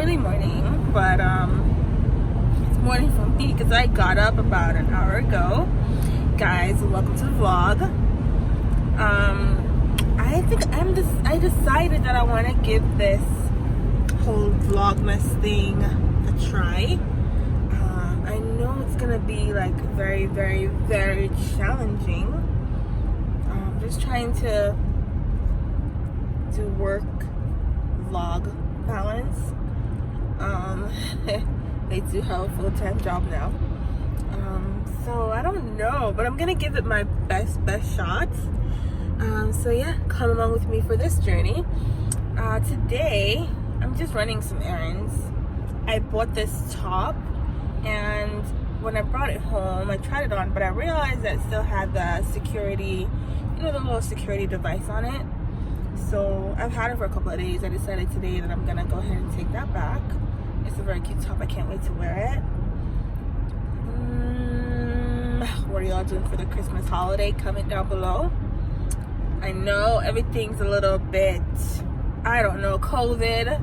really morning, but it's morning for me because I got up about an hour ago. Guys, welcome to the vlog. I decided that I want to give this whole vlogmas thing a try. I know it's gonna be like very, very, very challenging. Just trying to do work vlog balance. I do have a full-time job now, so I don't know, but I'm gonna give it my best shot. So yeah, come along with me for this journey. Today I'm just running some errands. I bought this top, and when I brought it home I tried it on, but I realized that it still had the security, the little security device on it. So I've had it for a couple of days. I decided today that I'm gonna go ahead and take that back. It's a very cute top. I can't wait to wear it. What are y'all doing for the Christmas holiday? Comment down below. I know everything's a little bit, I don't know, COVID.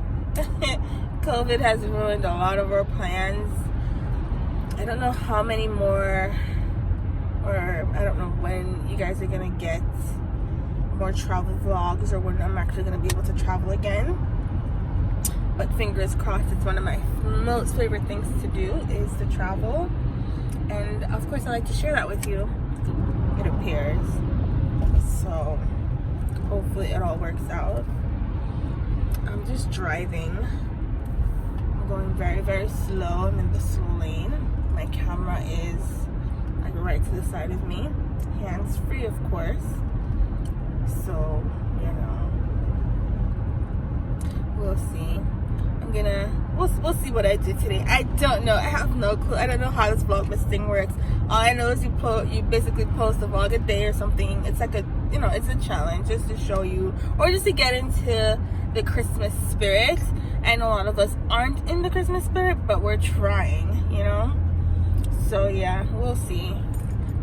COVID has ruined a lot of our plans. I don't know how many more, or I don't know when you guys are gonna get more travel vlogs, or when I'm actually gonna be able to travel again. But fingers crossed. It's one of my most favorite things to do is to travel, and of course I like to share that with you, it appears. So hopefully it all works out. I'm just driving. I'm going very, very slow. I'm in the slow lane. My camera is like right to the side of me, hands free of course. So we'll see. We'll see what I do today. I don't know. I have no clue. I don't know how this vlogmas thing works. All I know is you basically post a vlog a day or something. It's like it's a challenge just to show you, or just to get into the Christmas spirit. I know a lot of us aren't in the Christmas spirit, but we're trying, So yeah, we'll see.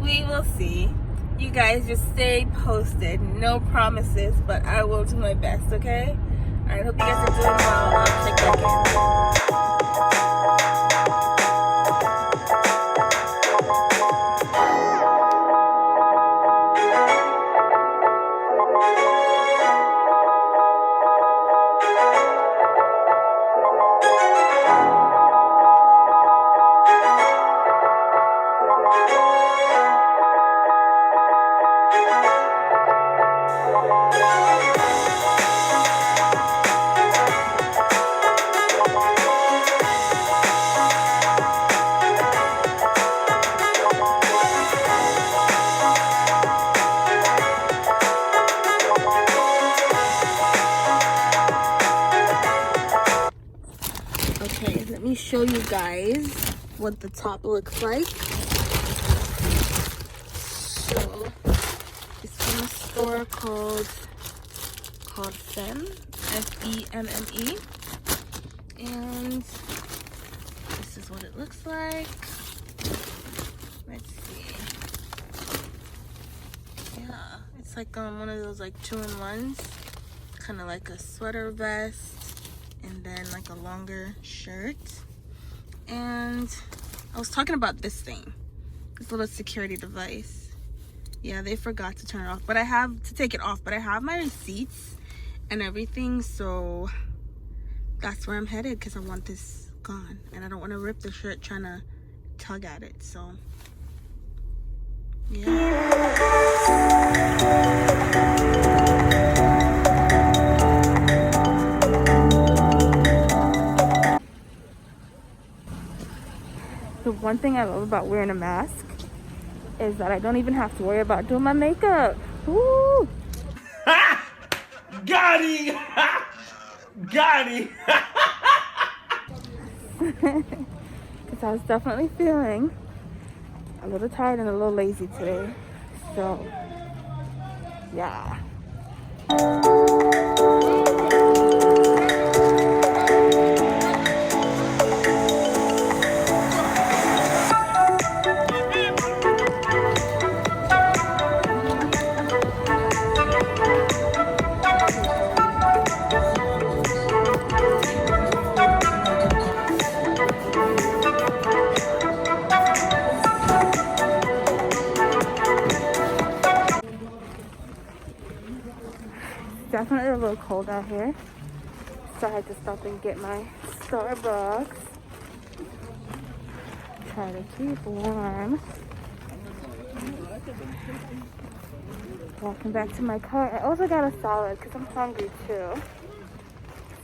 We will see. You guys just stay posted. No promises, but I will do my best, okay? I hope you guys are doing well. I'll check back in. Okay, let me show you guys what the top looks like. So it's from a store called Femme, F-E-M-M-E, and this is what it looks like. Let's see. Yeah, it's like one of those like 2-in-1s, kind of like a sweater vest, and then like a longer shirt. And I was talking about this thing, this little security device. Yeah, they forgot to turn it off, but I have to take it off, but I have my receipts and everything, so that's where I'm headed, because I want this gone and I don't want to rip the shirt trying to tug at it. So yeah. The one thing I love about wearing a mask is that I don't even have to worry about doing my makeup. Woo! Got it! Got it! Because I was definitely feeling a little tired and a little lazy today. So, yeah. definitely a little cold out here, so I had to stop and get my Starbucks. Try to keep warm. Walking back to my car. I also got a salad because I'm hungry too.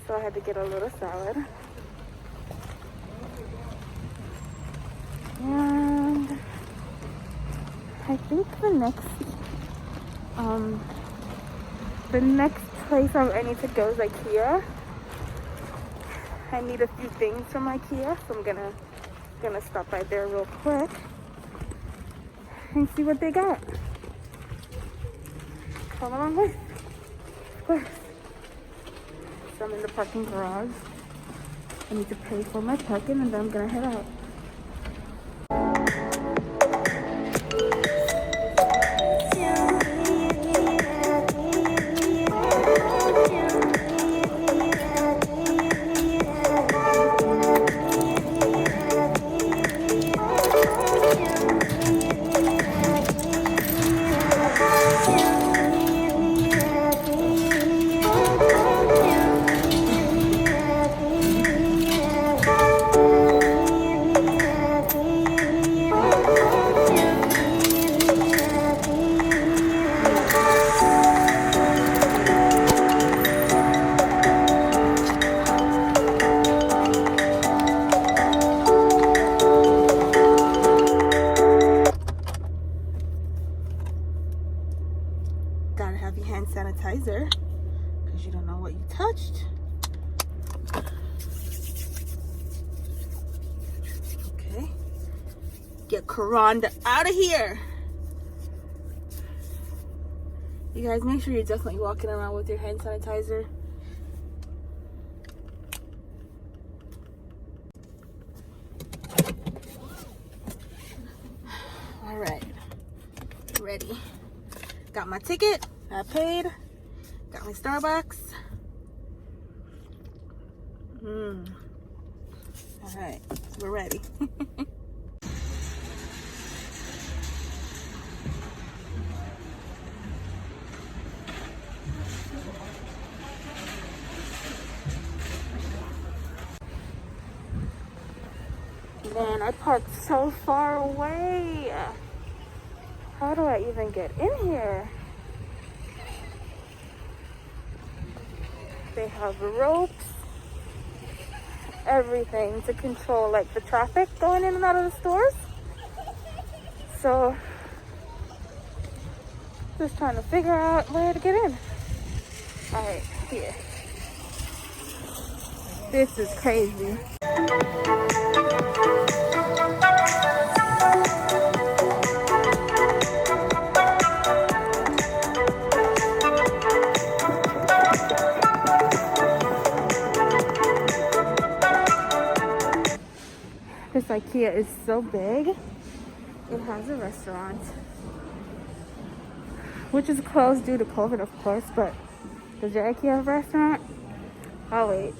So I had to get a little salad. And I think the next place I need to go is IKEA. I need a few things from IKEA, so I'm gonna stop by there real quick and see what they got. Come along with, of course. So I'm in the parking garage. I need to pay for my parking and then I'm gonna head out. Gotta have your hand sanitizer because you don't know what you touched. Okay. Get Corona out of here. You guys, make sure you're definitely walking around with your hand sanitizer. All right. Ready. Got my ticket, I paid, got my Starbucks. All right, we're ready. Man, I parked so far away. How do I even get in here? They have ropes, everything to control like the traffic going in and out of the stores. So, just trying to figure out where to get in. All right, here. This is crazy. This IKEA is so big. It has a restaurant, which is closed due to COVID, of course, but does your IKEA have a restaurant? I'll wait.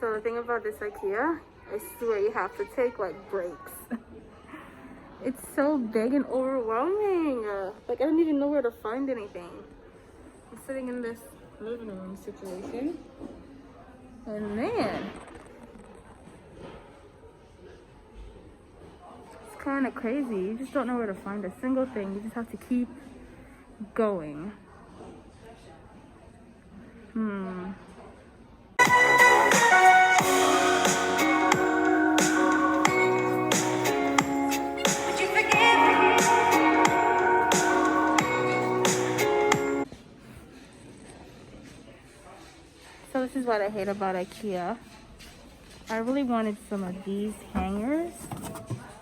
So the thing about this IKEA, I swear you have to take like breaks. It's so big and overwhelming. Like I don't even know where to find anything. I'm sitting in this living room situation, and man, it's kind of crazy. You just don't know where to find a single thing. You just have to keep going. So this is what I hate about IKEA. I really wanted some of these hangers.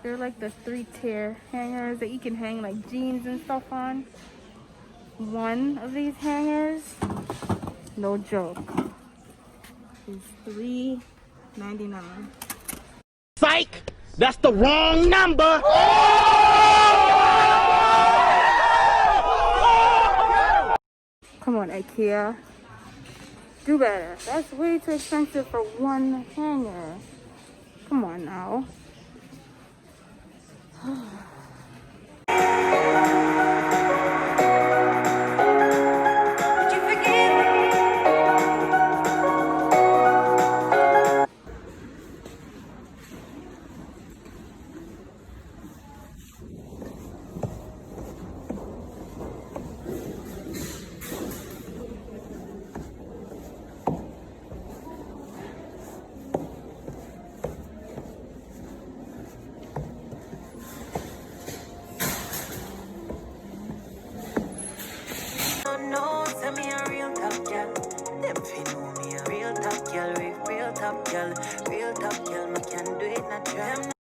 They're like the 3-tier hangers that you can hang like jeans and stuff on. One of these hangers, no joke, is $3.99. Psych! That's the wrong number. Come on, IKEA. Do better. That's way too expensive for one hanger. Come on now. No, send me a real top girl. Them fi know me a real top girl, real top girl, real top girl. Me can do it natural.